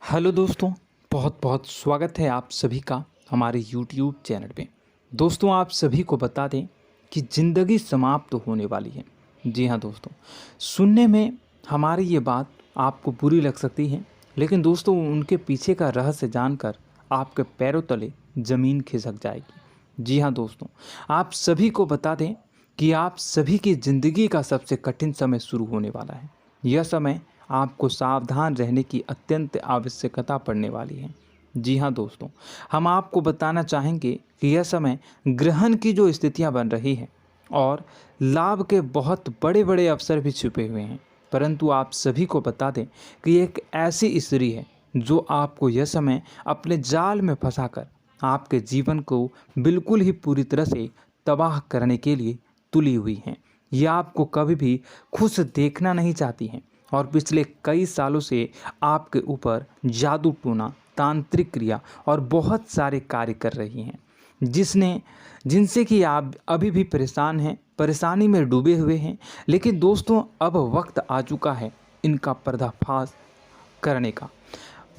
Hello दोस्तों, बहुत बहुत स्वागत है आप सभी का हमारे YouTube चैनल पे। दोस्तों, आप सभी को बता दें कि ज़िंदगी समाप्त होने वाली है। जी हाँ दोस्तों, सुनने में हमारी ये बात आपको बुरी लग सकती है, लेकिन दोस्तों उनके पीछे का रहस्य जानकर आपके पैरों तले ज़मीन खिसक जाएगी। जी हाँ दोस्तों, आप सभी को बता दें कि आप सभी की ज़िंदगी का सबसे कठिन समय शुरू होने वाला है। यह समय आपको सावधान रहने की अत्यंत आवश्यकता पड़ने वाली है। जी हाँ दोस्तों, हम आपको बताना चाहेंगे कि यह समय ग्रहण की जो स्थितियां बन रही है और लाभ के बहुत बड़े बड़े अवसर भी छुपे हुए हैं। परंतु आप सभी को बता दें कि एक ऐसी स्त्री है जो आपको यह समय अपने जाल में फंसाकर आपके जीवन को बिल्कुल ही पूरी तरह से तबाह करने के लिए तुली हुई हैं। यह आपको कभी भी खुश देखना नहीं चाहती हैं और पिछले कई सालों से आपके ऊपर जादू टोना, तांत्रिक क्रिया और बहुत सारे कार्य कर रही हैं, जिनसे कि आप अभी भी परेशान हैं, परेशानी में डूबे हुए हैं। लेकिन दोस्तों, अब वक्त आ चुका है इनका पर्दाफाश करने का।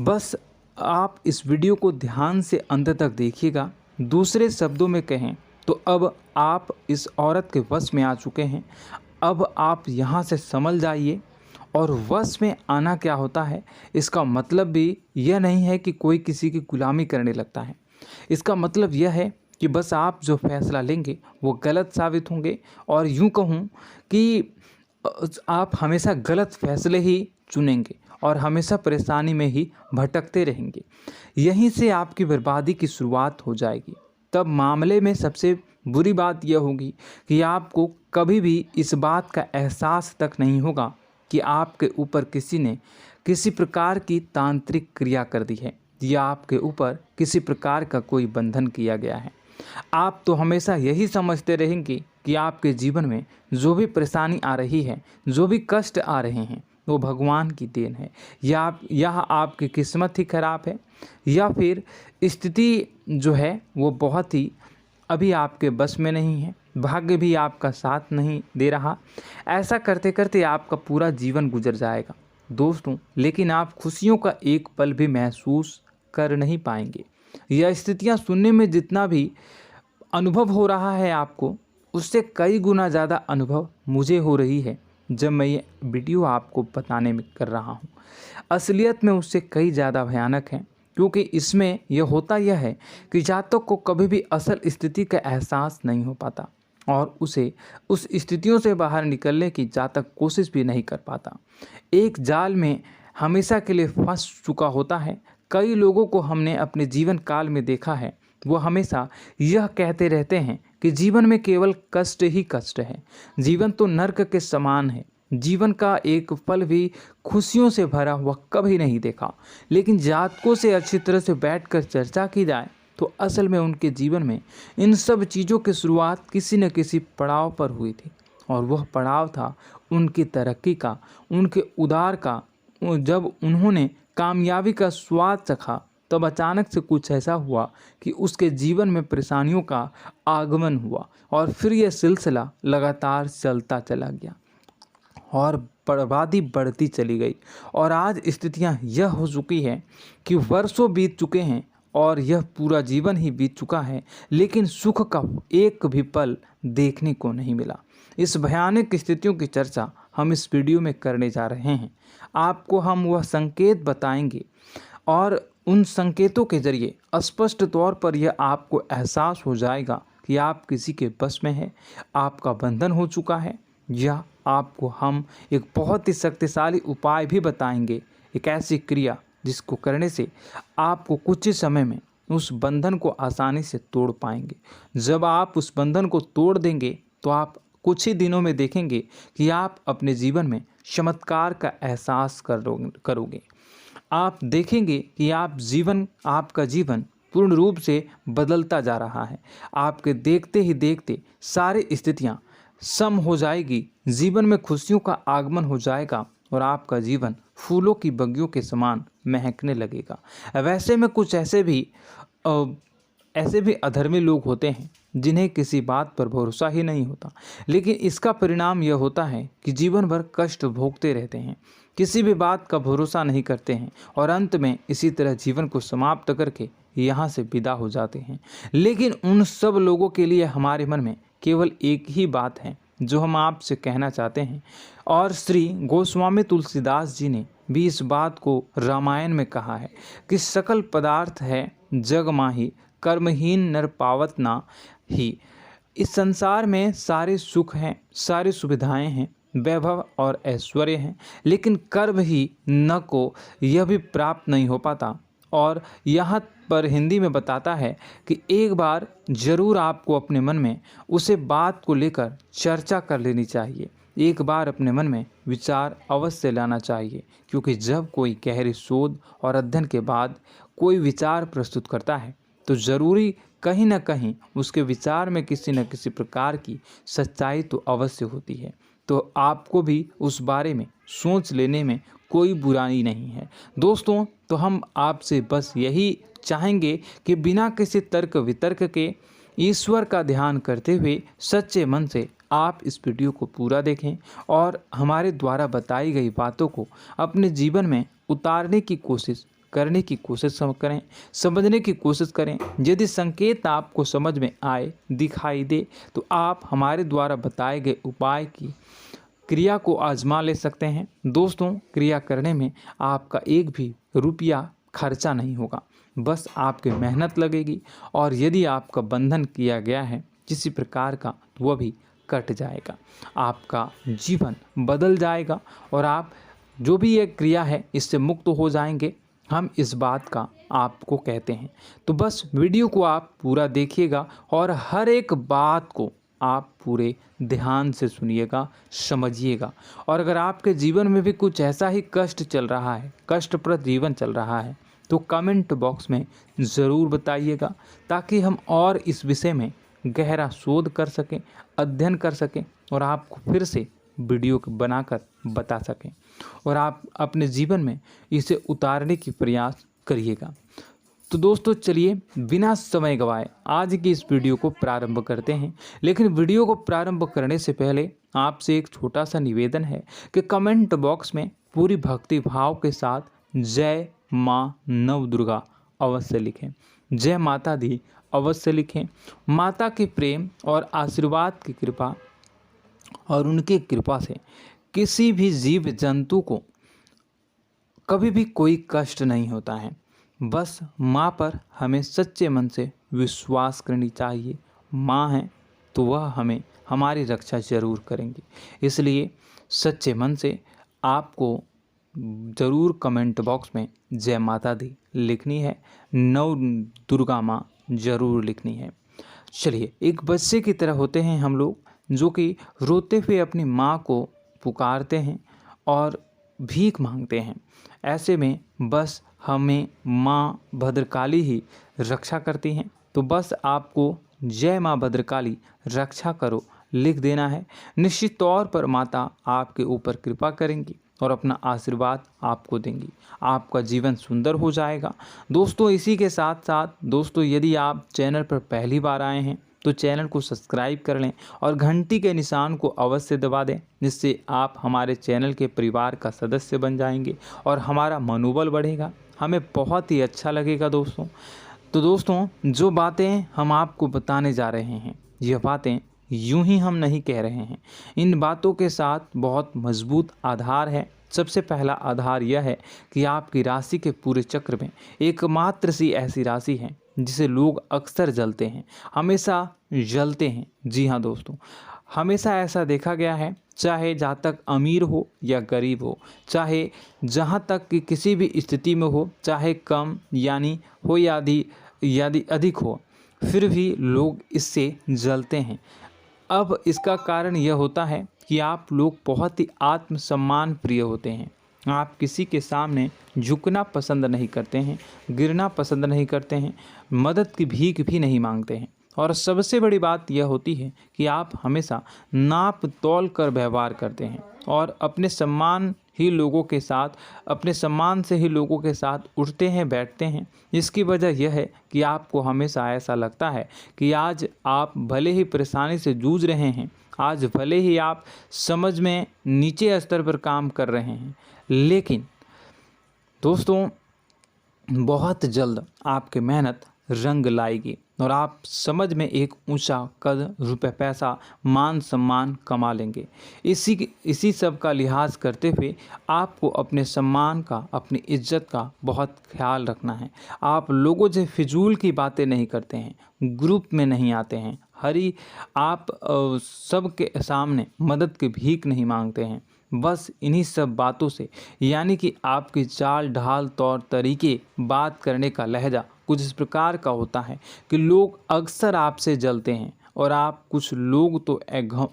बस आप इस वीडियो को ध्यान से अंत तक देखिएगा। दूसरे शब्दों में कहें तो अब आप इस औरत के वश में आ चुके हैं। अब आप यहाँ से संभल जाइए। और वश में आना क्या होता है, इसका मतलब भी यह नहीं है कि कोई किसी की गुलामी करने लगता है। इसका मतलब यह है कि बस आप जो फैसला लेंगे वो गलत साबित होंगे, और यूँ कहूँ कि आप हमेशा गलत फैसले ही चुनेंगे और हमेशा परेशानी में ही भटकते रहेंगे। यहीं से आपकी बर्बादी की शुरुआत हो जाएगी। तब मामले में सबसे बुरी बात यह होगी कि आपको कभी भी इस बात का एहसास तक नहीं होगा कि आपके ऊपर किसी ने किसी प्रकार की तांत्रिक क्रिया कर दी है या आपके ऊपर किसी प्रकार का कोई बंधन किया गया है। आप तो हमेशा यही समझते रहेंगे कि आपके जीवन में जो भी परेशानी आ रही है, जो भी कष्ट आ रहे हैं, वो भगवान की देन है, या आपकी किस्मत ही खराब है, या फिर स्थिति जो है वो बहुत ही अभी आपके बस में नहीं है, भाग्य भी आपका साथ नहीं दे रहा। ऐसा करते करते आपका पूरा जीवन गुजर जाएगा दोस्तों, लेकिन आप खुशियों का एक पल भी महसूस कर नहीं पाएंगे। यह स्थितियां सुनने में जितना भी अनुभव हो रहा है आपको, उससे कई गुना ज़्यादा अनुभव मुझे हो रही है जब मैं ये वीडियो आपको बताने में कर रहा हूँ। असलियत में उससे कई ज़्यादा भयानक है, क्योंकि इसमें यह होता यह है कि जातक को कभी भी असल स्थिति का एहसास नहीं हो पाता और उसे उस स्थितियों से बाहर निकलने की जातक कोशिश भी नहीं कर पाता। एक जाल में हमेशा के लिए फंस चुका होता है। कई लोगों को हमने अपने जीवन काल में देखा है, वो हमेशा यह कहते रहते हैं कि जीवन में केवल कष्ट ही कष्ट है, जीवन तो नर्क के समान है, जीवन का एक पल भी खुशियों से भरा हुआ कभी नहीं देखा। लेकिन जातकों से अच्छी तरह से बैठकर चर्चा की जाए तो असल में उनके जीवन में इन सब चीज़ों की शुरुआत किसी न किसी पड़ाव पर हुई थी, और वह पड़ाव था उनकी तरक्की का, उनके उदार का। जब उन्होंने कामयाबी का स्वाद चखा, तब अचानक से कुछ ऐसा हुआ कि उसके जीवन में परेशानियों का आगमन हुआ, और फिर यह सिलसिला लगातार चलता चला गया और बर्बादी बढ़ती चली गई। और आज स्थितियां यह हो चुकी है कि वर्षों बीत चुके हैं और यह पूरा जीवन ही बीत चुका है, लेकिन सुख का एक भी पल देखने को नहीं मिला। इस भयानक स्थितियों की चर्चा हम इस वीडियो में करने जा रहे हैं। आपको हम वह संकेत बताएंगे और उन संकेतों के जरिए स्पष्ट तौर पर यह आपको एहसास हो जाएगा कि आप किसी के बस में हैं, आपका बंधन हो चुका है, या आपको हम एक बहुत ही शक्तिशाली उपाय भी बताएंगे, एक ऐसी क्रिया जिसको करने से आपको कुछ ही समय में उस बंधन को आसानी से तोड़ पाएंगे। जब आप उस बंधन को तोड़ देंगे तो आप कुछ ही दिनों में देखेंगे कि आप अपने जीवन में चमत्कार का एहसास करोगे। आप देखेंगे कि आपका जीवन पूर्ण रूप से बदलता जा रहा है। आपके देखते ही देखते सारी स्थितियां सम हो जाएगी, जीवन में खुशियों का आगमन हो जाएगा और आपका जीवन फूलों की बगियों के समान महकने लगेगा। वैसे में कुछ ऐसे भी अधर्मी लोग होते हैं जिन्हें किसी बात पर भरोसा ही नहीं होता, लेकिन इसका परिणाम यह होता है कि जीवन भर कष्ट भोगते रहते हैं, किसी भी बात का भरोसा नहीं करते हैं और अंत में इसी तरह जीवन को समाप्त करके यहाँ से विदा हो जाते हैं। लेकिन उन सब लोगों के लिए हमारे मन में केवल एक ही बात है जो हम आपसे कहना चाहते हैं, और श्री गोस्वामी तुलसीदास जी ने भी इस बात को रामायण में कहा है कि सकल पदार्थ है जग माही, कर्महीन नर पावत ना ही। इस संसार में सारे सुख हैं, सारी सुविधाएं हैं, वैभव और ऐश्वर्य हैं, लेकिन कर्म ही न को यह भी प्राप्त नहीं हो पाता। और यहाँ पर हिंदी में बताता है कि एक बार जरूर आपको अपने मन में उसे बात को लेकर चर्चा कर लेनी चाहिए, एक बार अपने मन में विचार अवश्य लाना चाहिए, क्योंकि जब कोई गहरी शोध और अध्ययन के बाद कोई विचार प्रस्तुत करता है तो ज़रूरी कहीं ना कहीं उसके विचार में किसी न किसी प्रकार की सच्चाई तो अवश्य होती है। तो आपको भी उस बारे में सोच लेने में कोई बुराई नहीं है। दोस्तों, तो हम आपसे बस यही चाहेंगे कि बिना किसी तर्क वितर्क के ईश्वर का ध्यान करते हुए सच्चे मन से आप इस वीडियो को पूरा देखें और हमारे द्वारा बताई गई बातों को अपने जीवन में उतारने की कोशिश करने की कोशिश करें, समझने की कोशिश करें। यदि संकेत आपको समझ में आए, दिखाई दे, तो आप हमारे द्वारा बताए गए उपाय की क्रिया को आजमा ले सकते हैं। दोस्तों, क्रिया करने में आपका एक भी रुपया खर्चा नहीं होगा, बस आपकी मेहनत लगेगी, और यदि आपका बंधन किया गया है किसी प्रकार का तो वह भी कट जाएगा, आपका जीवन बदल जाएगा और आप जो भी ये क्रिया है इससे मुक्त हो जाएंगे। हम इस बात का आपको कहते हैं। तो बस वीडियो को आप पूरा देखिएगा और हर एक बात को आप पूरे ध्यान से सुनिएगा, समझिएगा। और अगर आपके जीवन में भी कुछ ऐसा ही कष्ट चल रहा है, कष्टप्रद जीवन चल रहा है, तो कमेंट बॉक्स में ज़रूर बताइएगा, ताकि हम और इस विषय में गहरा शोध कर सकें, अध्ययन कर सकें और आपको फिर से वीडियो बनाकर बता सकें और आप अपने जीवन में इसे उतारने की प्रयास करिएगा। तो दोस्तों, चलिए बिना समय गवाए आज की इस वीडियो को प्रारंभ करते हैं। लेकिन वीडियो को प्रारंभ करने से पहले आपसे एक छोटा सा निवेदन है कि कमेंट बॉक्स में पूरी भक्ति भाव के साथ जय माँ नव दुर्गा अवश्य लिखें, जय माता दी अवश्य लिखें। माता के प्रेम और आशीर्वाद की कृपा और उनकी कृपा से किसी भी जीव जंतु को कभी भी कोई कष्ट नहीं होता है। बस माँ पर हमें सच्चे मन से विश्वास करनी चाहिए। माँ है तो वह हमें हमारी रक्षा जरूर करेंगी। इसलिए सच्चे मन से आपको ज़रूर कमेंट बॉक्स में जय माता दी लिखनी है, नव दुर्गा माँ ज़रूर लिखनी है। चलिए, एक बच्चे की तरह होते हैं हम लोग, जो कि रोते हुए अपनी माँ को पुकारते हैं और भीख मांगते हैं। ऐसे में बस हमें माँ भद्रकाली ही रक्षा करती हैं। तो बस आपको जय माँ भद्रकाली रक्षा करो लिख देना है। निश्चित तौर पर माता आपके ऊपर कृपा करेंगी और अपना आशीर्वाद आपको देंगी, आपका जीवन सुंदर हो जाएगा। दोस्तों, इसी के साथ साथ दोस्तों, यदि आप चैनल पर पहली बार आए हैं तो चैनल को सब्सक्राइब कर लें और घंटी के निशान को अवश्य दबा दें, जिससे आप हमारे चैनल के परिवार का सदस्य बन जाएंगे और हमारा मनोबल बढ़ेगा, हमें बहुत ही अच्छा लगेगा दोस्तों। तो दोस्तों, जो बातें हम आपको बताने जा रहे हैं, यह बातें यूं ही हम नहीं कह रहे हैं। इन बातों के साथ बहुत मजबूत आधार है। सबसे पहला आधार यह है कि आपकी राशि के पूरे चक्र में एकमात्र सी ऐसी राशि है जिसे लोग अक्सर जलते हैं, हमेशा जलते हैं। जी हाँ दोस्तों, हमेशा ऐसा देखा गया है, चाहे जहाँ तक अमीर हो या गरीब हो, चाहे जहाँ तक कि किसी भी स्थिति में हो, चाहे कम यानी हो या अधिक हो, फिर भी लोग इससे जलते हैं। अब इसका कारण यह होता है कि आप लोग बहुत ही आत्मसम्मान प्रिय होते हैं। आप किसी के सामने झुकना पसंद नहीं करते हैं, गिरना पसंद नहीं करते हैं, मदद की भीख भी नहीं मांगते हैं और सबसे बड़ी बात यह होती है कि आप हमेशा नाप तौल कर व्यवहार करते हैं और अपने सम्मान से ही लोगों के साथ उठते हैं बैठते हैं। इसकी वजह यह है कि आपको हमेशा ऐसा लगता है कि आज आप भले ही परेशानी से जूझ रहे हैं, आज भले ही आप समझ में नीचे स्तर पर काम कर रहे हैं, लेकिन दोस्तों बहुत जल्द आपकी मेहनत रंग लाएगी और आप समझ में एक ऊंचा कद, रुपए, पैसा, मान सम्मान कमा लेंगे। इसी सब का लिहाज करते हुए आपको अपने सम्मान का, अपनी इज्जत का बहुत ख्याल रखना है। आप लोगों से फिजूल की बातें नहीं करते हैं, ग्रुप में नहीं आते हैं, आप सबके सामने मदद की भीख नहीं मांगते हैं। बस इन्हीं सब बातों से, यानी कि आपकी चाल ढाल, तौर तरीके, बात करने का लहजा कुछ इस प्रकार का होता है कि लोग अक्सर आपसे जलते हैं और कुछ लोग तो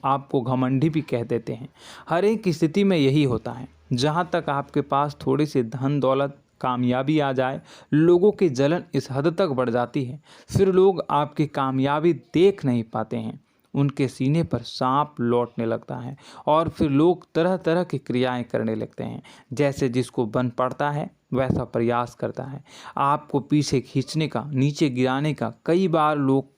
आपको घमंडी भी कह देते हैं। हर एक स्थिति में यही होता है। जहाँ तक आपके पास थोड़ी सी धन दौलत, कामयाबी आ जाए, लोगों की जलन इस हद तक बढ़ जाती है, फिर लोग आपकी कामयाबी देख नहीं पाते हैं, उनके सीने पर सांप लौटने लगता है और फिर लोग तरह तरह की क्रियाएं करने लगते हैं। जैसे जिसको बन पड़ता है वैसा प्रयास करता है। आपको पीछे खींचने का, नीचे गिराने का कई बार लोग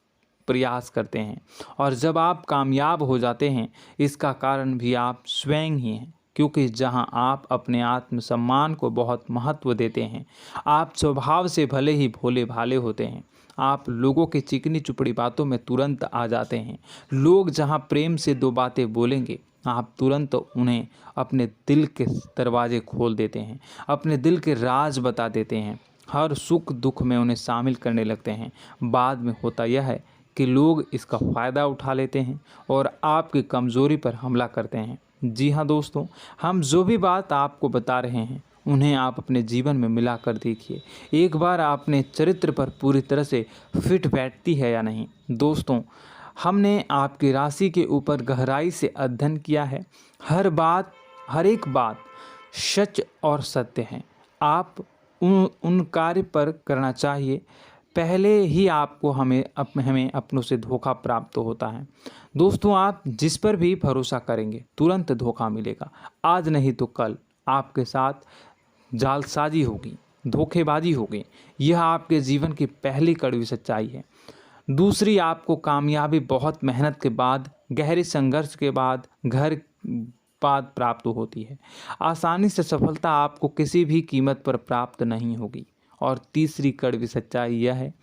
प्रयास करते हैं और जब आप कामयाब हो जाते हैं, इसका कारण भी आप स्वयं ही हैं। क्योंकि जहां आप अपने आत्मसम्मान को बहुत महत्व देते हैं, आप स्वभाव से भले ही भोले भाले होते हैं, आप लोगों की चिकनी चुपड़ी बातों में तुरंत आ जाते हैं। लोग जहां प्रेम से दो बातें बोलेंगे, आप तुरंत उन्हें अपने दिल के दरवाजे खोल देते हैं, अपने दिल के राज बता देते हैं, हर सुख दुख में उन्हें शामिल करने लगते हैं। बाद में होता यह है कि लोग इसका फ़ायदा उठा लेते हैं और आपकी कमज़ोरी पर हमला करते हैं। जी हाँ दोस्तों, हम जो भी बात आपको बता रहे हैं उन्हें आप अपने जीवन में मिला कर देखिए। एक बार आपने चरित्र पर पूरी तरह से फिट बैठती है या नहीं। दोस्तों, हमने आपकी राशि के ऊपर गहराई से अध्ययन किया है। हर एक बात सच और सत्य है। आप उन कार्य पर करना चाहिए, पहले ही आपको हमें अपनों से धोखा प्राप्त होता है। दोस्तों, आप जिस पर भी भरोसा करेंगे तुरंत धोखा मिलेगा। आज नहीं तो कल आपके साथ जालसाजी होगी, धोखेबाजी होगी। यह आपके जीवन की पहली कड़वी सच्चाई है। दूसरी, आपको कामयाबी बहुत मेहनत के बाद, गहरे संघर्ष के बाद प्राप्त होती है। आसानी से सफलता आपको किसी भी कीमत पर प्राप्त नहीं होगी। और तीसरी कड़वी सच्चाई यह है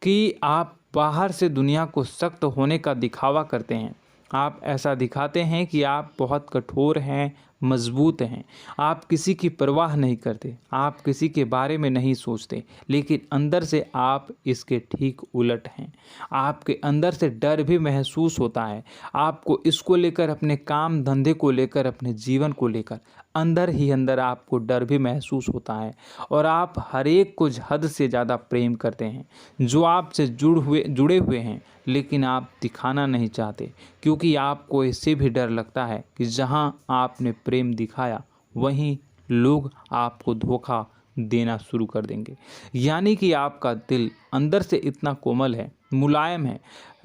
कि आप बाहर से दुनिया को सख्त होने का दिखावा करते हैं। आप ऐसा दिखाते हैं कि आप बहुत कठोर हैं, मजबूत हैं, आप किसी की परवाह नहीं करते, आप किसी के बारे में नहीं सोचते, लेकिन अंदर से आप इसके ठीक उलट हैं। आपके अंदर से डर भी महसूस होता है। आपको इसको लेकर, अपने काम धंधे को लेकर, अपने जीवन को लेकर अंदर ही अंदर आपको डर भी महसूस होता है और आप हर एक को हद से ज़्यादा प्रेम करते हैं, जो आपसे जुड़े हुए हैं, लेकिन आप दिखाना नहीं चाहते, क्योंकि आपको इससे भी डर लगता है कि जहां आपने प्रेम दिखाया वहीं लोग आपको धोखा देना शुरू कर देंगे। यानी कि आपका दिल अंदर से इतना कोमल है, मुलायम है,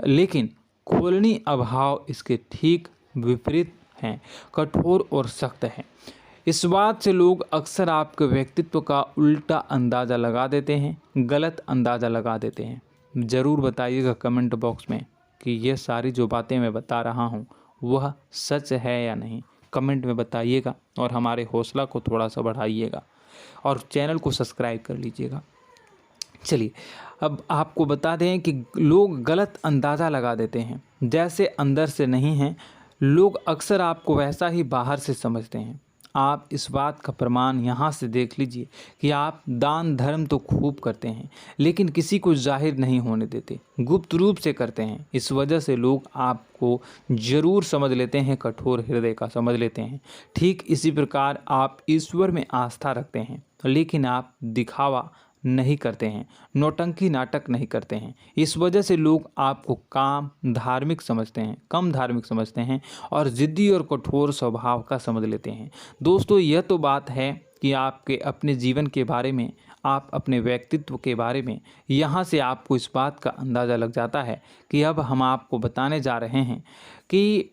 लेकिन खोलनी अभाव इसके ठीक विपरीत हैं, कठोर और सख्त हैं। इस बात से लोग अक्सर आपके व्यक्तित्व का उल्टा अंदाज़ा लगा देते हैं, गलत अंदाज़ा लगा देते हैं। ज़रूर बताइएगा कमेंट बॉक्स में कि ये सारी जो बातें मैं बता रहा हूँ वह सच है या नहीं। कमेंट में बताइएगा और हमारे हौसला को थोड़ा सा बढ़ाइएगा और चैनल को सब्सक्राइब कर लीजिएगा। चलिए, अब आपको बता दें कि लोग गलत अंदाज़ा लगा देते हैं। जैसे अंदर से नहीं हैं, लोग अक्सर आपको वैसा ही बाहर से समझते हैं। आप इस बात का प्रमाण यहाँ से देख लीजिए कि आप दान धर्म तो खूब करते हैं, लेकिन किसी को जाहिर नहीं होने देते, गुप्त रूप से करते हैं। इस वजह से लोग आपको ज़रूर समझ लेते हैं, कठोर हृदय का समझ लेते हैं। ठीक इसी प्रकार आप ईश्वर में आस्था रखते हैं, लेकिन आप दिखावा नहीं करते हैं, नौटंकी नाटक नहीं करते हैं। इस वजह से लोग आपको कम धार्मिक समझते हैं और ज़िद्दी और कठोर स्वभाव का समझ लेते हैं। दोस्तों, यह तो बात है कि आपके अपने जीवन के बारे में, आप अपने व्यक्तित्व के बारे में, यहाँ से आपको इस बात का अंदाज़ा लग जाता है कि अब हम आपको बताने जा रहे हैं कि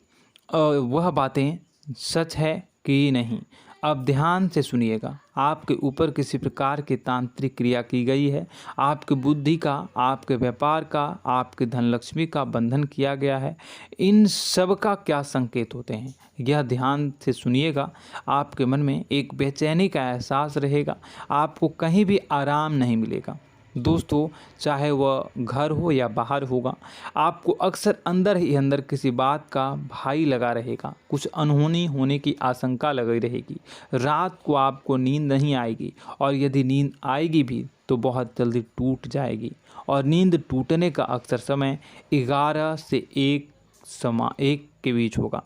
वह बातें सच है कि नहीं। अब ध्यान से सुनिएगा। आपके ऊपर किसी प्रकार की तांत्रिक क्रिया की गई है, आपकी बुद्धि का, आपके व्यापार का, आपके धनलक्ष्मी का बंधन किया गया है। इन सब का क्या संकेत होते हैं, यह ध्यान से सुनिएगा। आपके मन में एक बेचैनी का एहसास रहेगा, आपको कहीं भी आराम नहीं मिलेगा। दोस्तों, चाहे वह घर हो या बाहर होगा, आपको अक्सर अंदर ही अंदर किसी बात का भय लगा रहेगा, कुछ अनहोनी होने की आशंका लगी रहेगी। रात को आपको नींद नहीं आएगी, और यदि नींद आएगी भी तो बहुत जल्दी टूट जाएगी। और नींद टूटने का अक्सर समय 11 से 1 के बीच होगा।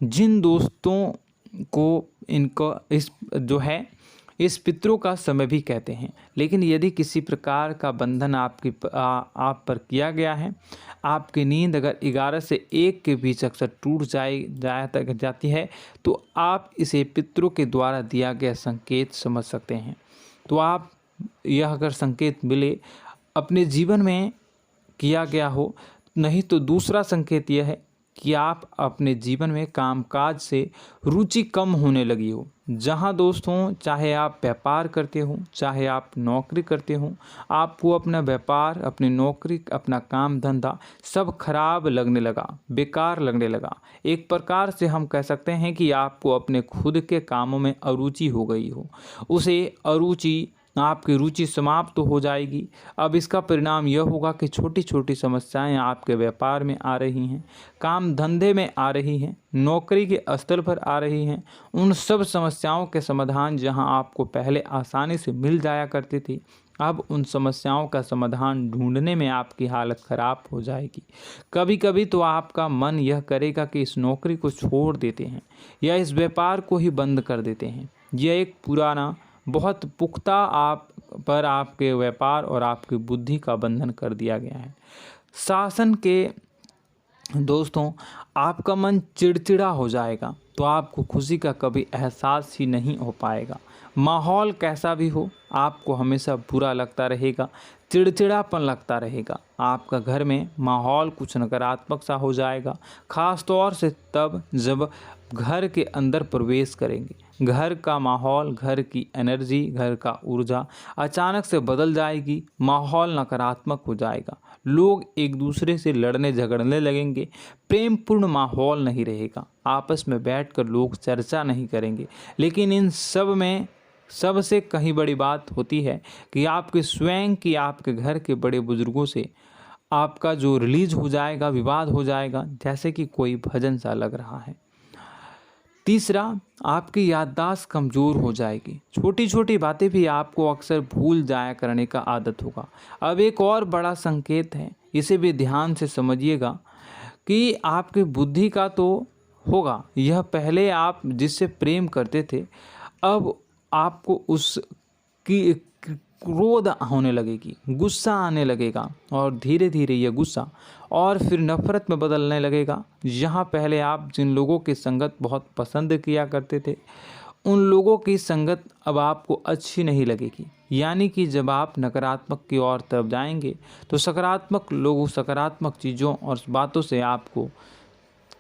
जिन दोस्तों को इनको इस पितरों का समय भी कहते हैं। लेकिन यदि किसी प्रकार का बंधन आप पर किया गया है, आपकी नींद अगर 11 से 1 के बीच अक्सर टूट जाती है, तो आप इसे पितरों के द्वारा दिया गया संकेत समझ सकते हैं। तो आप यह अगर संकेत मिले अपने जीवन में किया गया हो, नहीं तो दूसरा संकेत यह है कि आप अपने जीवन में कामकाज से रुचि कम होने लगी हो। जहां दोस्तों, चाहे आप व्यापार करते हो, चाहे आप नौकरी करते हो, आपको अपना व्यापार, अपनी नौकरी, अपना काम धंधा सब खराब लगने लगा, बेकार लगने लगा। एक प्रकार से हम कह सकते हैं कि आपको अपने खुद के कामों में अरुचि हो गई हो। उसे अरुचि, आपकी रुचि समाप्त तो हो जाएगी। अब इसका परिणाम यह होगा कि छोटी छोटी समस्याएं आपके व्यापार में आ रही हैं, काम धंधे में आ रही हैं, नौकरी के स्तर पर आ रही हैं। उन सब समस्याओं के समाधान जहां आपको पहले आसानी से मिल जाया करती थी, अब उन समस्याओं का समाधान ढूंढने में आपकी हालत ख़राब हो जाएगी। कभी कभी तो आपका मन यह करेगा कि इस नौकरी को छोड़ देते हैं या इस व्यापार को ही बंद कर देते हैं। यह एक पुराना, बहुत पुख्ता आप पर आपके व्यापार और आपकी बुद्धि का बंधन कर दिया गया है। शासन के दोस्तों, आपका मन चिड़चिड़ा हो जाएगा, तो आपको खुशी का कभी एहसास ही नहीं हो पाएगा। माहौल कैसा भी हो, आपको हमेशा बुरा लगता रहेगा, चिड़चिड़ापन लगता रहेगा। आपका घर में माहौल कुछ नकारात्मक सा हो जाएगा, ख़ास तौर से तब जब घर के अंदर प्रवेश करेंगे। घर का माहौल, घर की एनर्जी, घर का ऊर्जा अचानक से बदल जाएगी, माहौल नकारात्मक हो जाएगा। लोग एक दूसरे से लड़ने झगड़ने लगेंगे, प्रेमपूर्ण माहौल नहीं रहेगा, आपस में बैठकर लोग चर्चा नहीं करेंगे। लेकिन इन सब में सबसे कहीं बड़ी बात होती है कि आपके स्वयं की, आपके घर के बड़े बुजुर्गों से आपका जो रिलीज हो जाएगा, विवाद हो जाएगा, जैसे कि कोई भजन सा लग रहा है। तीसरा, आपकी याददाश्त कमज़ोर हो जाएगी, छोटी छोटी बातें भी आपको अक्सर भूल जाया करने का आदत होगा। अब एक और बड़ा संकेत है, इसे भी ध्यान से समझिएगा कि आपकी बुद्धि का तो होगा, यह पहले आप जिससे प्रेम करते थे, अब आपको उसकी क्रोध होने लगेगी, गुस्सा आने लगेगा, और धीरे धीरे यह गुस्सा और फिर नफरत में बदलने लगेगा। यहाँ पहले आप जिन लोगों की संगत बहुत पसंद किया करते थे, उन लोगों की संगत अब आपको अच्छी नहीं लगेगी। यानी कि जब आप नकारात्मक की ओर तरफ जाएंगे, तो सकारात्मक लोगों, सकारात्मक चीज़ों और बातों से आपको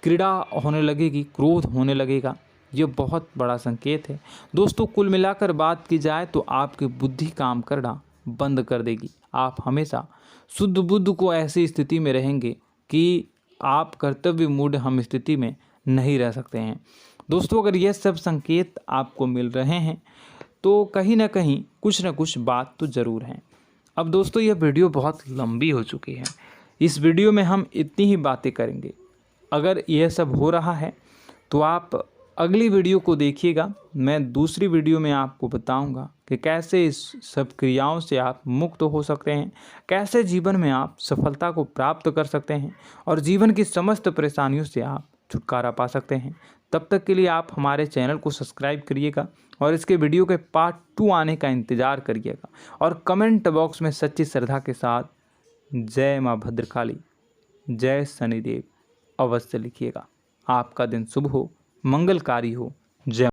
क्रीड़ा होने लगेगी, क्रोध होने लगेगा। ये बहुत बड़ा संकेत है दोस्तों। कुल मिलाकर बात की जाए तो आपकी बुद्धि काम करना बंद कर देगी। आप हमेशा शुद्ध बुद्ध को ऐसी स्थिति में रहेंगे कि आप कर्तव्य मूढ़ हम स्थिति में नहीं रह सकते हैं। दोस्तों, अगर ये सब संकेत आपको मिल रहे हैं तो कहीं ना कहीं कुछ ना कुछ बात तो ज़रूर है। अब दोस्तों, यह वीडियो बहुत लंबी हो चुकी है, इस वीडियो में हम इतनी ही बातें करेंगे। अगर यह सब हो रहा है तो आप अगली वीडियो को देखिएगा। मैं दूसरी वीडियो में आपको बताऊंगा कि कैसे इस सब क्रियाओं से आप मुक्त हो सकते हैं, कैसे जीवन में आप सफलता को प्राप्त कर सकते हैं और जीवन की समस्त परेशानियों से आप छुटकारा पा सकते हैं। तब तक के लिए आप हमारे चैनल को सब्सक्राइब करिएगा और इसके वीडियो के पार्ट 2 आने का इंतज़ार करिएगा। और कमेंट बॉक्स में सच्ची श्रद्धा के साथ जय माँ भद्रकाली, जय शनिदेव अवश्य लिखिएगा। आपका दिन शुभ हो, मंगलकारी हो। जय।